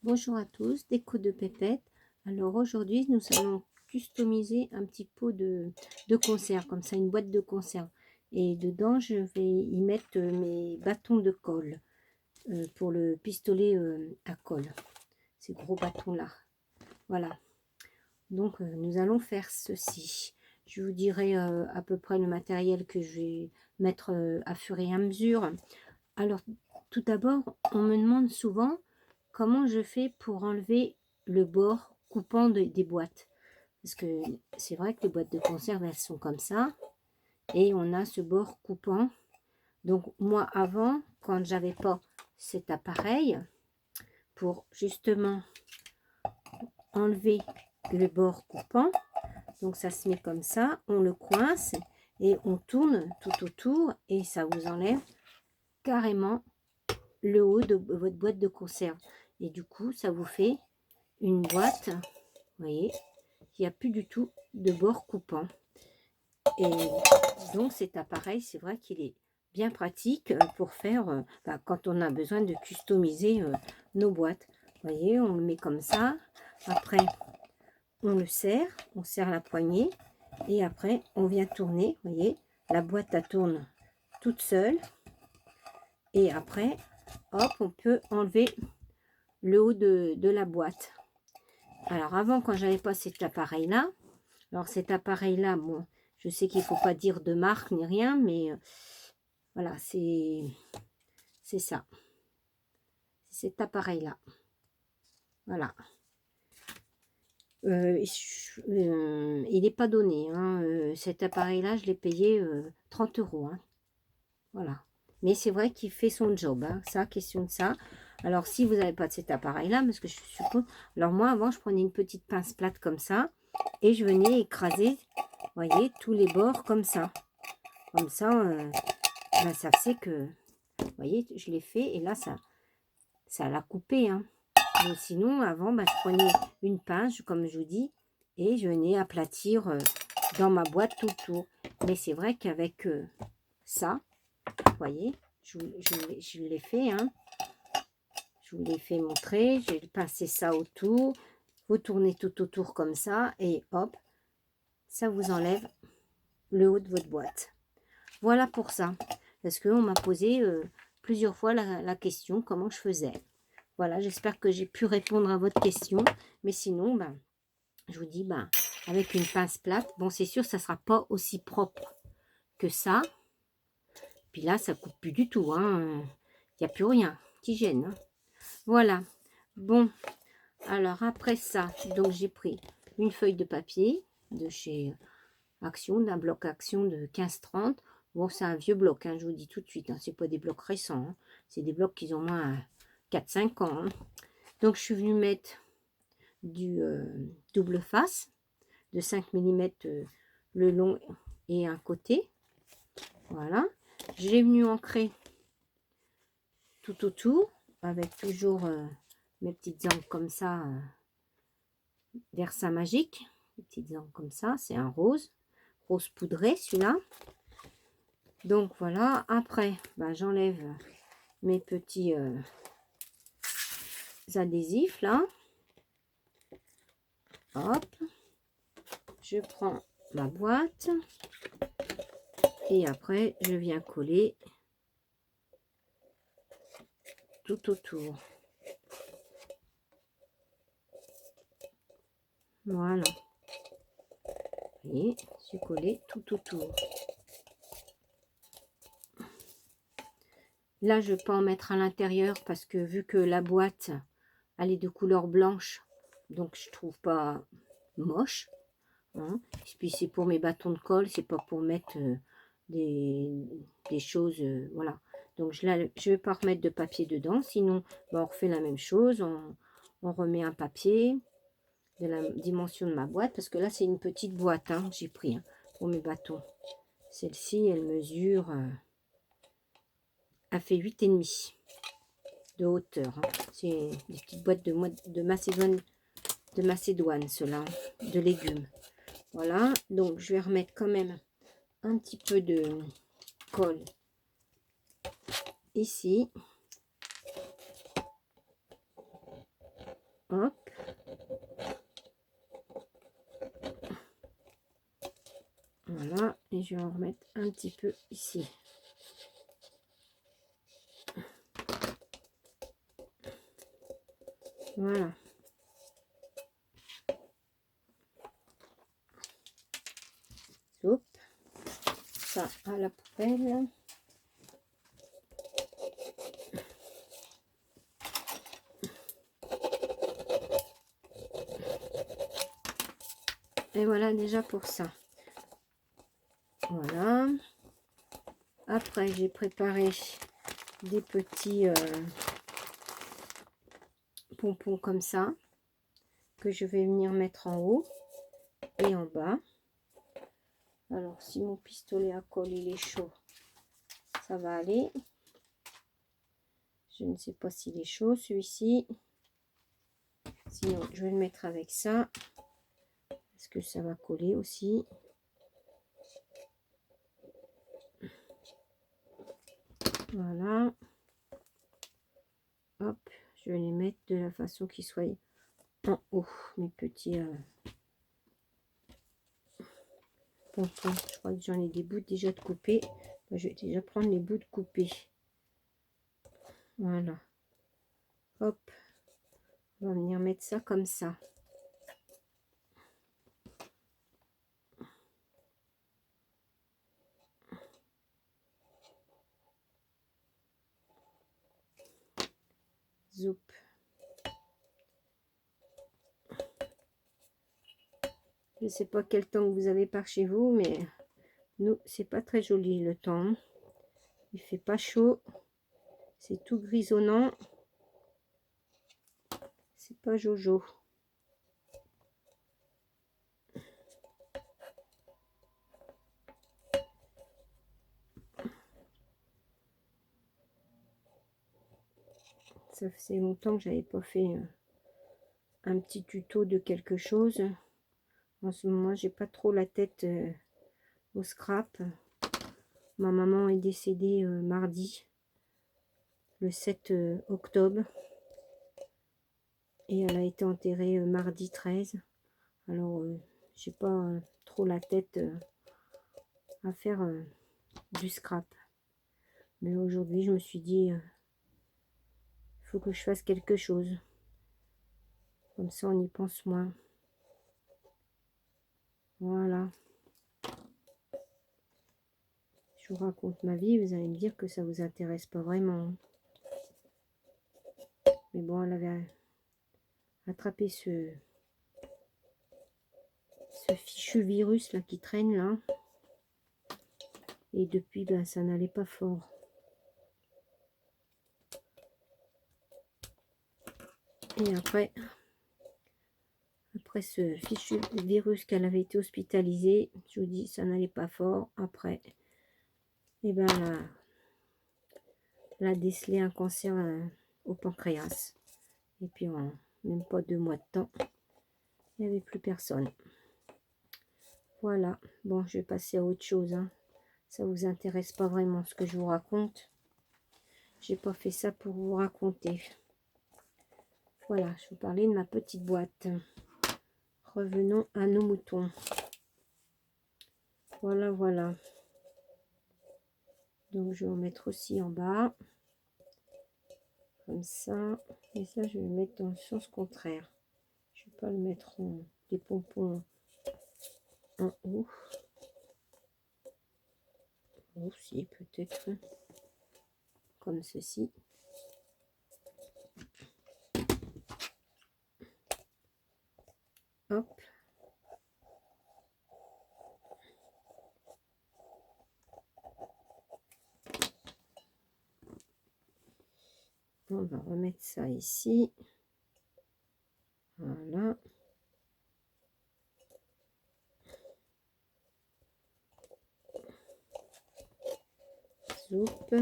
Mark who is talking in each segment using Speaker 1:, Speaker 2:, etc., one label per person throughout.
Speaker 1: Bonjour à tous, déco de Pépette. Alors aujourd'hui, nous allons customiser un petit pot de conserve, comme ça, une boîte de conserve. Et dedans, je vais y mettre mes bâtons de colle pour le pistolet à colle. Ces gros bâtons-là. Voilà. Donc, nous allons faire ceci. Je vous dirai à peu près le matériel que je vais mettre à fur et à mesure. Alors, tout d'abord, on me demande souvent comment je fais pour enlever le bord coupant des boîtes. Parce que c'est vrai que les boîtes de conserve, elles sont comme ça. Et on a ce bord coupant. Donc, moi, avant, quand j'avais pas cet appareil, pour justement enlever le bord coupant, donc ça se met comme ça, on le coince et on tourne tout autour et ça vous enlève carrément le haut de votre boîte de conserve. Et du coup, ça vous fait une boîte, vous voyez, il n'y a plus du tout de bord coupant. Et donc cet appareil, c'est vrai qu'il est bien pratique pour faire, quand on a besoin de customiser nos boîtes. Vous voyez, on le met comme ça. Après, on le serre, on serre la poignée. Et après, on vient tourner, vous voyez, la boîte, elle tourne toute seule. Et après, hop, on peut enlever le haut de la boîte. Alors avant, quand j'avais pas cet appareil là, alors cet appareil là, bon, je sais qu'il faut pas dire de marque ni rien, mais voilà, c'est ça, cet appareil là, voilà. Il n'est pas donné, hein, cet appareil là, je l'ai payé 30 €, hein, voilà. Mais c'est vrai qu'il fait son job, hein, ça, question de ça. Alors, si vous n'avez pas de cet appareil-là, parce que je suppose... Alors, moi, avant, je prenais une petite pince plate comme ça, et je venais écraser, vous voyez, tous les bords comme ça. Comme ça, ça fait que... Vous voyez, je l'ai fait, et là, ça l'a coupé, hein. Mais sinon, avant, je prenais une pince, comme je vous dis, et je venais aplatir dans ma boîte tout le tour. Mais c'est vrai qu'avec ça, vous voyez, je l'ai fait, hein. Je vous l'ai fait montrer. J'ai pincé ça autour. Vous tournez tout autour comme ça. Et hop, ça vous enlève le haut de votre boîte. Voilà pour ça. Parce qu'on m'a posé plusieurs fois la question comment je faisais. Voilà, j'espère que j'ai pu répondre à votre question. Mais sinon, je vous dis, avec une pince plate, bon, c'est sûr, ça ne sera pas aussi propre que ça. Puis là, ça coupe plus du tout, hein. Il n'y a plus rien qui gêne, hein. Voilà. Bon, alors après ça, donc j'ai pris une feuille de papier de chez Action, d'un bloc Action de 15-30. Bon, c'est un vieux bloc, hein, je vous dis tout de suite, hein, c'est pas des blocs récents, hein, c'est des blocs qui ont moins 4-5 ans, hein. Donc je suis venue mettre du double face de 5 mm le long et un côté. Voilà. J'ai venu ancrer tout autour avec toujours mes petites angles comme ça, Versa Magique, des petites angles comme ça, c'est un rose poudré celui-là. Donc voilà, après j'enlève mes petits adhésifs là. Hop, je prends ma boîte et après je viens coller tout autour. Voilà. Vous voyez, je collé tout autour. Là, je peux en mettre à l'intérieur parce que vu que la boîte, elle est de couleur blanche, donc je trouve pas moche, hein. Et puis c'est pour mes bâtons de colle, c'est pas pour mettre des choses, voilà. Donc je vais pas remettre de papier dedans, sinon on refait la même chose, on remet un papier de la dimension de ma boîte, parce que là c'est une petite boîte, hein, j'ai pris, hein, pour mes bâtons. Celle-ci, elle mesure, elle fait 8,5 de hauteur, hein. C'est des petites boîtes de Macédoine, cela, de légumes. Voilà, donc je vais remettre quand même un petit peu de colle ici. Hop. Voilà, et je vais en remettre un petit peu ici. Voilà. Hop. Ça à la poubelle. Et voilà déjà pour ça. Voilà. Après, j'ai préparé des petits pompons comme ça, que je vais venir mettre en haut et en bas. Alors, si mon pistolet à colle il est chaud, ça va aller. Je ne sais pas s'il est chaud, celui-ci. Sinon, je vais le mettre avec ça. Parce que ça va coller aussi. Voilà. Hop, je vais les mettre de la façon qu'ils soient en haut, mes petits pompons. Je crois que j'en ai des bouts déjà de couper. Je vais déjà prendre les bouts de couper. Voilà. Hop. On va venir mettre ça comme ça. Zoup. Je ne sais pas quel temps vous avez par chez vous, mais nous, c'est pas très joli le temps. Il fait pas chaud. C'est tout grisonnant. C'est pas jojo. Ça faisait longtemps que j'avais pas fait un petit tuto de quelque chose. En ce moment, j'ai pas trop la tête au scrap. Ma maman est décédée mardi, le 7 octobre. Et elle a été enterrée mardi 13. Alors, j'ai pas trop la tête à faire du scrap. Mais aujourd'hui, je me suis dit, il faut que je fasse quelque chose. Comme ça, on y pense moins. Voilà. Je vous raconte ma vie, vous allez me dire que ça vous intéresse pas vraiment. Mais bon, elle avait attrapé ce fichu virus là qui traîne là. Et depuis, ben, ça n'allait pas fort. Et après ce fichu virus qu'elle avait été hospitalisée, je vous dis, ça n'allait pas fort. Après, et ben, elle a décelé un cancer au pancréas. Et puis, en même pas 2 mois de temps, il n'y avait plus personne. Voilà. Bon, je vais passer à autre chose. Hein. Ça vous intéresse pas vraiment ce que je vous raconte. J'ai pas fait ça pour vous raconter. Voilà, je vous parlais de ma petite boîte. Revenons à nos moutons. Voilà, voilà. Donc, je vais en mettre aussi en bas. Comme ça. Et ça, je vais le mettre dans le sens contraire. Je ne vais pas le mettre en des pompons en haut. Aussi, peut-être. Comme ceci. Hop. On va remettre ça ici. Voilà. Soupe.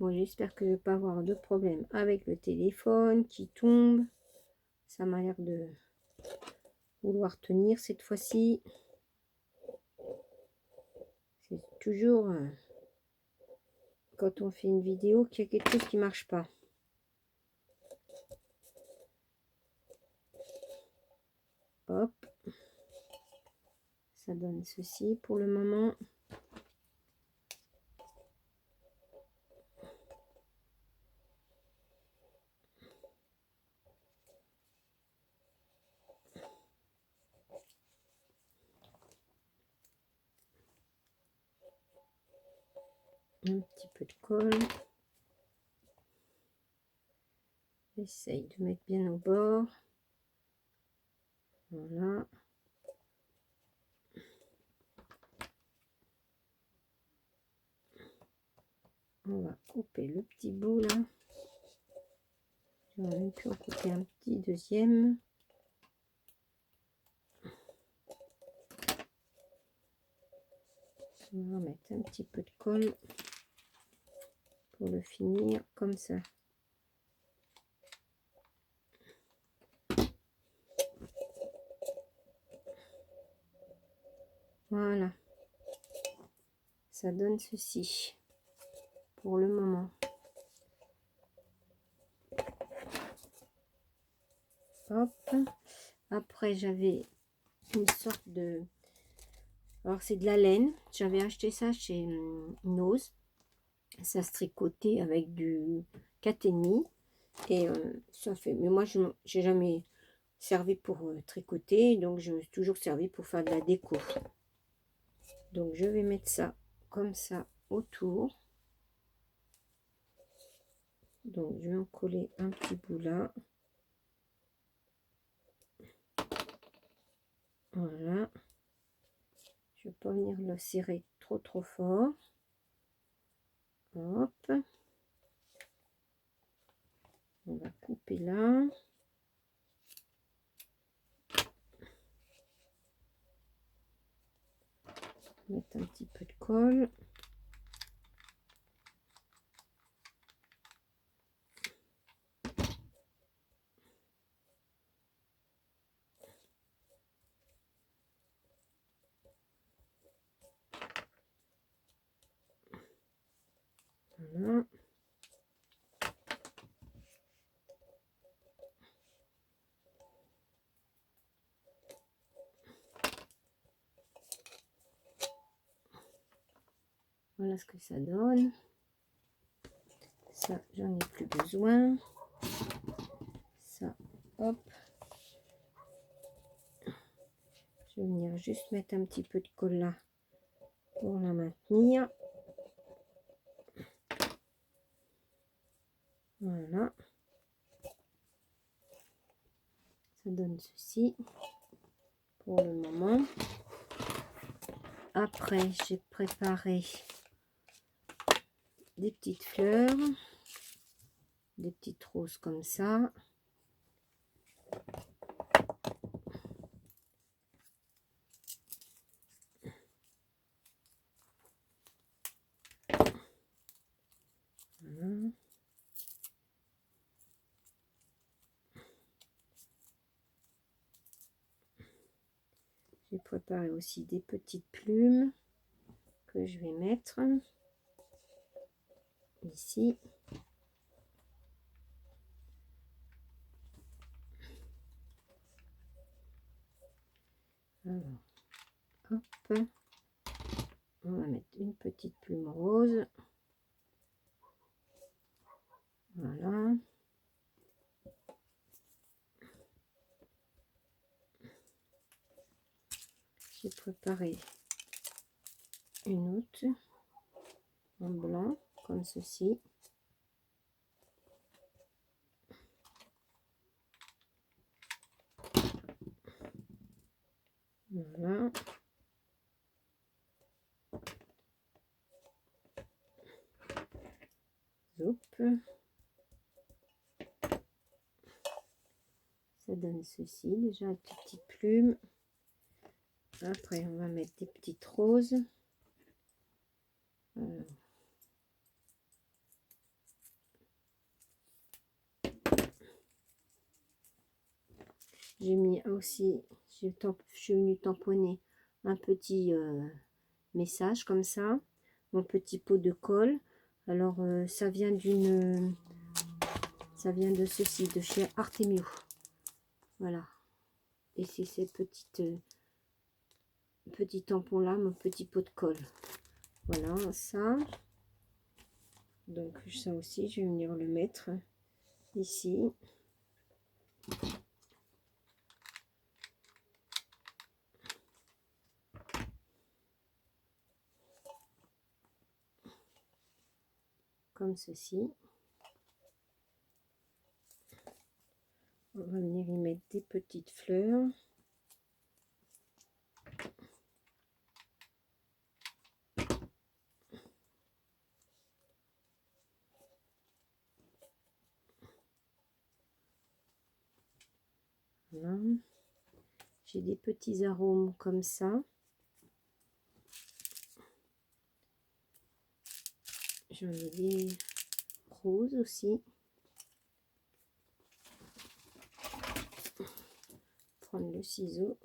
Speaker 1: Bon, j'espère que je ne vais pas avoir de problème avec le téléphone qui tombe. Ça m'a l'air de vouloir tenir cette fois-ci. C'est toujours quand on fait une vidéo qu'il y a quelque chose qui ne marche pas. Hop. Ça donne ceci pour le moment. Un petit peu de colle. J'essaye de mettre bien au bord. Voilà. On va couper le petit bout là. J'aurais même pu en couper un petit deuxième. On va mettre un petit peu de colle pour le finir comme ça. Voilà. Ça donne ceci pour le moment. Hop. Après, j'avais une sorte de... Alors, c'est de la laine. J'avais acheté ça chez Nose. Ça se tricotait avec du 4,5. Et ça fait... Mais moi, je n'ai jamais servi pour tricoter. Donc, je me suis toujours servi pour faire de la déco. Donc, je vais mettre ça comme ça autour. Donc, je vais en coller un petit bout là. Voilà. Je ne vais pas venir le serrer trop fort. Hop. On va couper là. Mettre un petit peu de colle. Voilà. Voilà ce que ça donne. Ça, j'en ai plus besoin. Ça, hop. Je vais venir juste mettre un petit peu de colle là pour la maintenir. Voilà. Ça donne ceci pour le moment. Après, j'ai préparé des petites fleurs, des petites roses comme ça. Voilà. J'ai préparé aussi des petites plumes que je vais mettre ici. Alors, hop, on va mettre une petite plume rose. Voilà. J'ai préparé une autre en blanc, comme ceci. Voilà. Zoup. Ça donne ceci, déjà avec les petites plumes. Après, on va mettre des petites roses. J'ai mis aussi, je suis venue tamponner un petit message comme ça. Mon petit pot de colle. Alors, ça vient ça vient de ceci, de chez Artemio. Voilà. Et c'est ces petits tampons là, mon petit pot de colle. Voilà, ça. Donc, ça aussi, je vais venir le mettre ici. Comme ceci. On va venir y mettre des petites fleurs. Voilà. J'ai des petits arômes comme ça. J'en ai des roses aussi. Prendre le ciseau.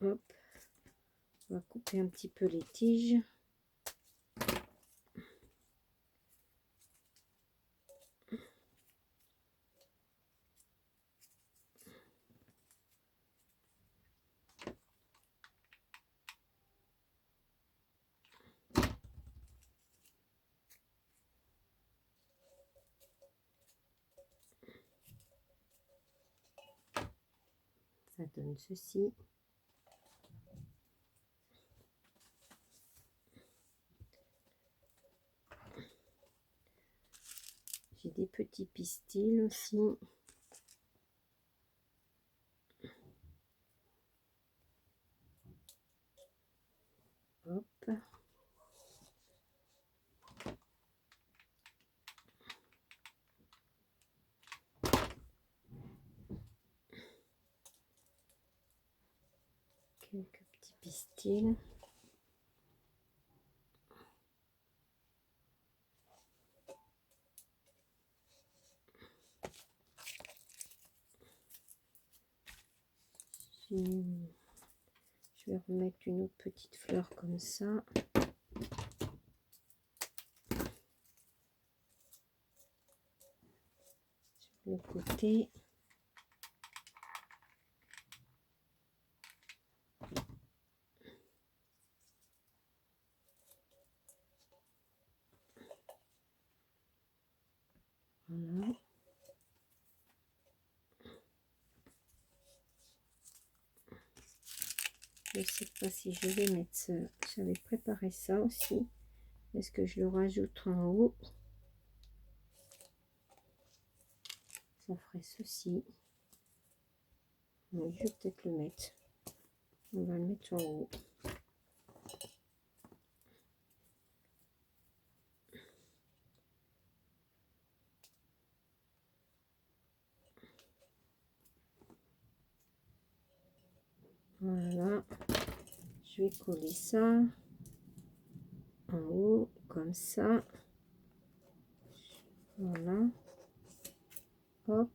Speaker 1: Hop. On va couper un petit peu les tiges. Ça donne ceci. J'ai des petits pistils aussi. Hop. Quelques petits pistils. Je vais remettre une autre petite fleur comme ça. Sur le côté. Voilà. Je ne sais pas si je vais mettre ça. J'avais préparé ça aussi. Est-ce que je le rajoute en haut? Ça ferait ceci. Oui, je vais peut-être le mettre. On va le mettre en haut. Voilà. Je vais coller ça en haut, comme ça. Voilà. Hop.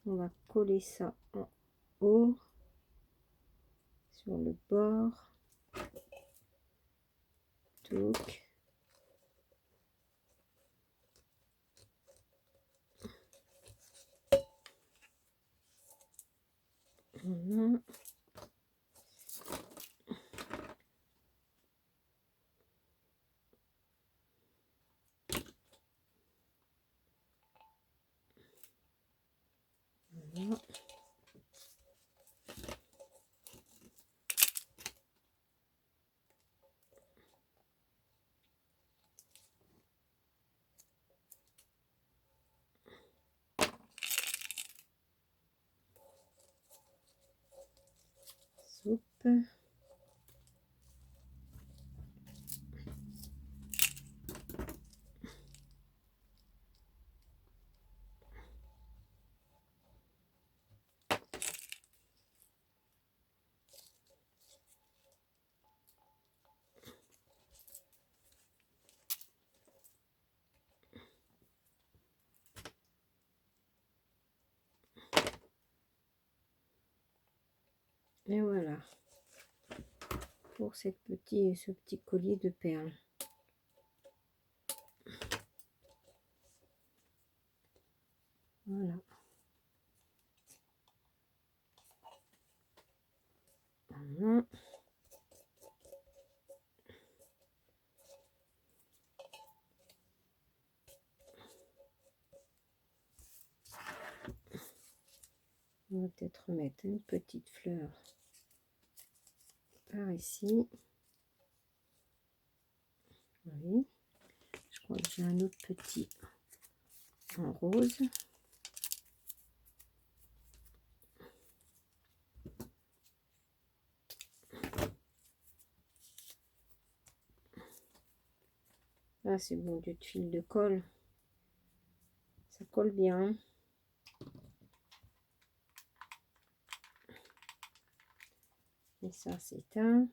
Speaker 1: On va coller ça en haut. Sur le bord. Donc. Voilà. Voilà. Soupe. Et voilà. Pour ce petit collier de perles. Voilà. Voilà. On va peut-être mettre une petite fleur par ici. Oui. Je crois que j'ai un autre petit en rose. Là, c'est bon, du fil de colle. Ça colle bien. Et ça, c'est un.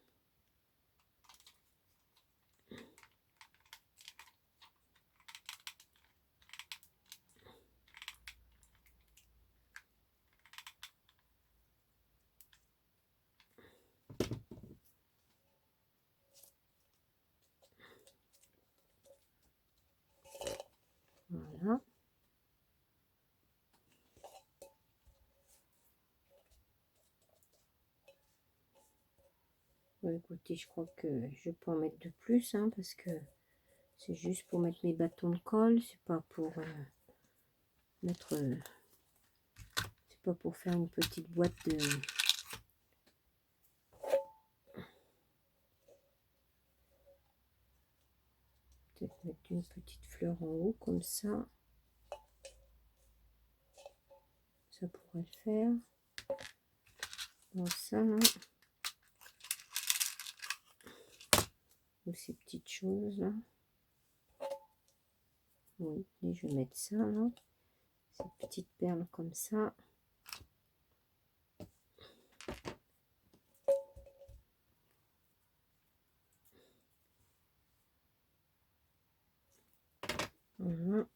Speaker 1: Voilà. Bon, écoutez, je crois que je peux en mettre de plus, hein, parce que c'est juste pour mettre mes bâtons de colle. C'est pas pour mettre... c'est pas pour faire une petite boîte de... Peut-être mettre une petite fleur en haut, comme ça. Ça pourrait le faire. Dans ça, là. Ou ces petites choses, là. Oui, et je vais mettre ça, là. Ces petites perles comme ça. Voilà.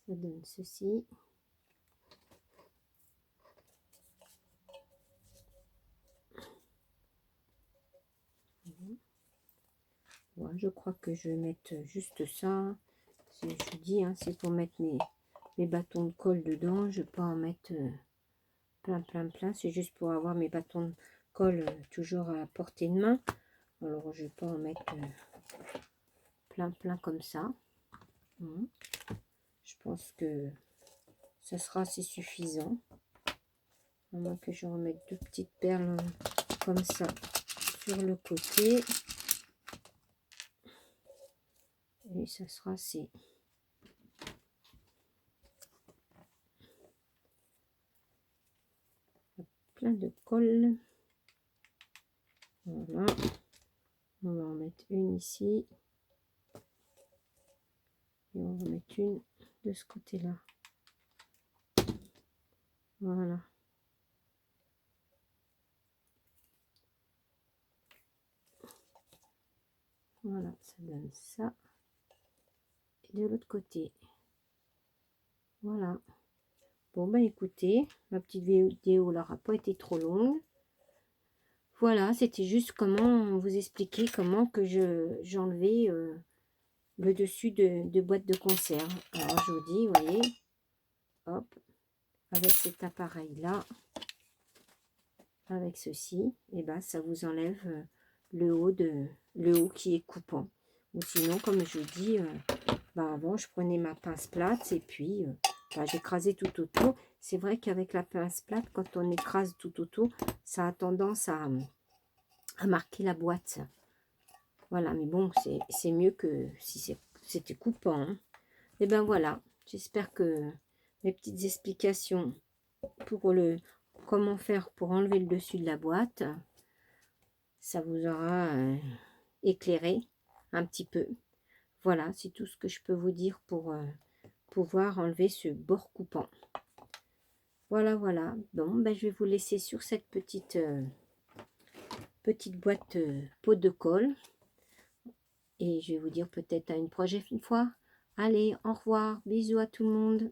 Speaker 1: Ça donne ceci. Ouais, je crois que je vais mettre juste ça. Je dis, hein, c'est pour mettre mes bâtons de colle dedans. Je ne vais pas en mettre plein. C'est juste pour avoir mes bâtons de colle toujours à portée de main. Alors, je ne vais pas en mettre plein comme ça. Je pense que ça sera assez suffisant. À moins que je remette deux petites perles comme ça sur le côté. Et ça sera assez. Plein de colle. Voilà. On va en mettre une ici. Et on va mettre une de ce côté-là. Voilà. Voilà, ça donne ça. Et de l'autre côté. Voilà. Bon, ben écoutez, ma petite vidéo n'aura pas été trop longue. Voilà, c'était juste comment vous expliquer comment que j'enlevais le dessus de boîte de conserve. Alors, je vous dis, vous voyez, hop, avec cet appareil-là, avec ceci, et ben ça vous enlève le haut qui est coupant. Ou sinon, comme je vous dis, ben avant, je prenais ma pince plate et puis j'écrasais tout autour. C'est vrai qu'avec la pince plate, quand on écrase tout autour, ça a tendance à marquer la boîte. Voilà, mais bon, c'est mieux que si c'était coupant. Hein. Et ben voilà, j'espère que mes petites explications pour comment faire pour enlever le dessus de la boîte, ça vous aura éclairé un petit peu. Voilà, c'est tout ce que je peux vous dire pour pouvoir enlever ce bord coupant. Voilà. Bon, ben, je vais vous laisser sur cette petite boîte pot de colle. Et je vais vous dire peut-être à une prochaine fois. Allez, au revoir. Bisous à tout le monde.